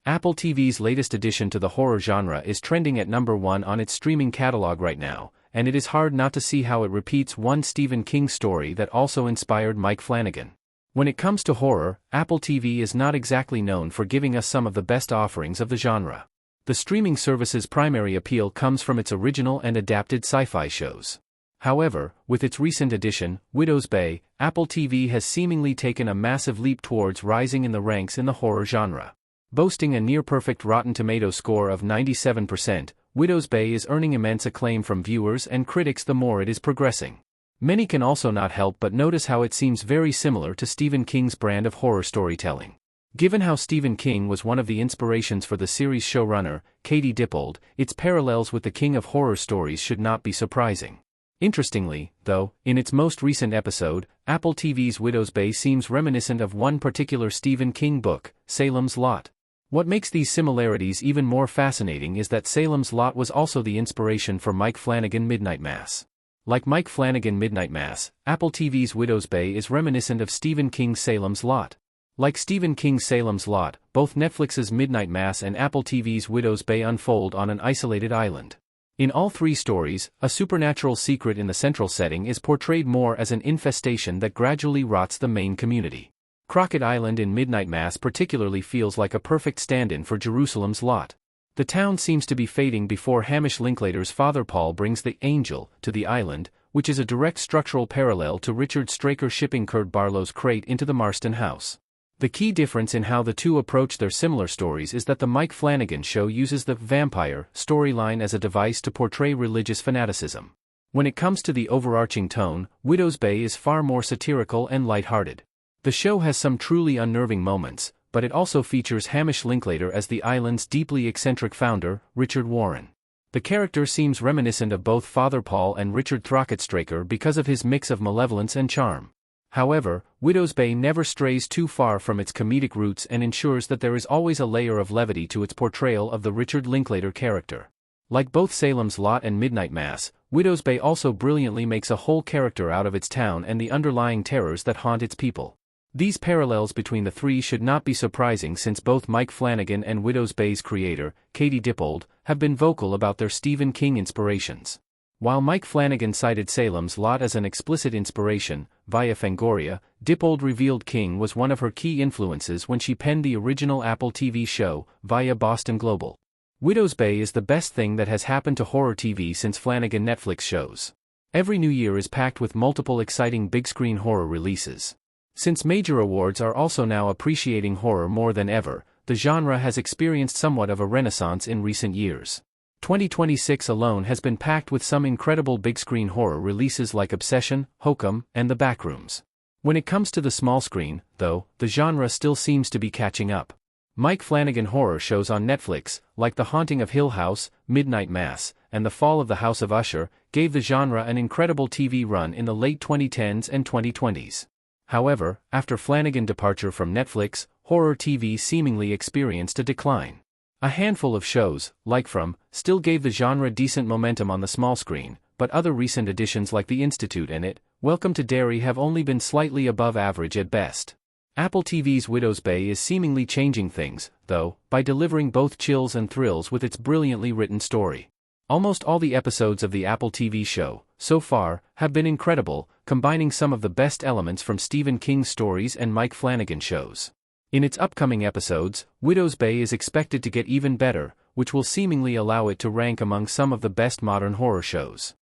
Apple TV's latest addition to the horror genre is trending at #1 on its streaming catalog right now, and it is hard not to see how it repeats one Stephen King story that also inspired Mike Flanagan. When it comes to horror, Apple TV is not exactly known for giving us some of the best offerings of the genre. The streaming service's primary appeal comes from its original and adapted sci-fi shows. However, with its recent addition, Widow's Bay, Apple TV has seemingly taken a massive leap towards rising in the ranks in the horror genre. Boasting a near-perfect Rotten Tomatoes score of 97%, Widow's Bay is earning immense acclaim from viewers and critics the more it is progressing. Many can also not help but notice how it seems very similar to Stephen King's brand of horror storytelling. Given how Stephen King was one of the inspirations for the series' showrunner, Katie Dippold, its parallels with the king of horror stories should not be surprising. Interestingly, though, in its most recent episode, Apple TV's Widow's Bay seems reminiscent of one particular Stephen King book, Salem's Lot. What makes these similarities even more fascinating is that Salem's Lot was also the inspiration for Mike Flanagan Midnight Mass. Like Mike Flanagan Midnight Mass, Apple TV's Widow's Bay is reminiscent of Stephen King's Salem's Lot. Like Stephen King's Salem's Lot, both Netflix's Midnight Mass and Apple TV's Widow's Bay unfold on an isolated island. In all three stories, a supernatural secret in the central setting is portrayed more as an infestation that gradually rots the main community. Crockett Island in Midnight Mass particularly feels like a perfect stand-in for Jerusalem's Lot. The town seems to be fading before Hamish Linklater's father Paul brings the angel to the island, which is a direct structural parallel to Richard Straker shipping Kurt Barlow's crate into the Marston house. The key difference in how the two approach their similar stories is that the Mike Flanagan show uses the vampire storyline as a device to portray religious fanaticism. When it comes to the overarching tone, Widow's Bay is far more satirical and lighthearted. The show has some truly unnerving moments, but it also features Hamish Linklater as the island's deeply eccentric founder, Richard Warren. The character seems reminiscent of both Father Paul and Richard Throckett Straker because of his mix of malevolence and charm. However, Widow's Bay never strays too far from its comedic roots and ensures that there is always a layer of levity to its portrayal of the Richard Linklater character. Like both Salem's Lot and Midnight Mass, Widow's Bay also brilliantly makes a whole character out of its town and the underlying terrors that haunt its people. These parallels between the three should not be surprising since both Mike Flanagan and Widow's Bay's creator, Katie Dippold, have been vocal about their Stephen King inspirations. While Mike Flanagan cited Salem's Lot as an explicit inspiration, via Fangoria, Dippold revealed King was one of her key influences when she penned the original Apple TV show, via Boston Global. Widow's Bay is the best thing that has happened to horror TV since Flanagan Netflix shows. Every new year is packed with multiple exciting big-screen horror releases. Since major awards are also now appreciating horror more than ever, the genre has experienced somewhat of a renaissance in recent years. 2026 alone has been packed with some incredible big-screen horror releases like Obsession, Hokum, and The Backrooms. When it comes to the small screen, though, the genre still seems to be catching up. Mike Flanagan horror shows on Netflix, like The Haunting of Hill House, Midnight Mass, and The Fall of the House of Usher, gave the genre an incredible TV run in the late 2010s and 2020s. However, after Flanagan's departure from Netflix, horror TV seemingly experienced a decline. A handful of shows, like From, still gave the genre decent momentum on the small screen, but other recent additions like The Institute and It, Welcome to Derry have only been slightly above average at best. Apple TV's Widow's Bay is seemingly changing things, though, by delivering both chills and thrills with its brilliantly written story. Almost all the episodes of the Apple TV show, so far, have been incredible, combining some of the best elements from Stephen King's stories and Mike Flanagan shows. In its upcoming episodes, Widow's Bay is expected to get even better, which will seemingly allow it to rank among some of the best modern horror shows.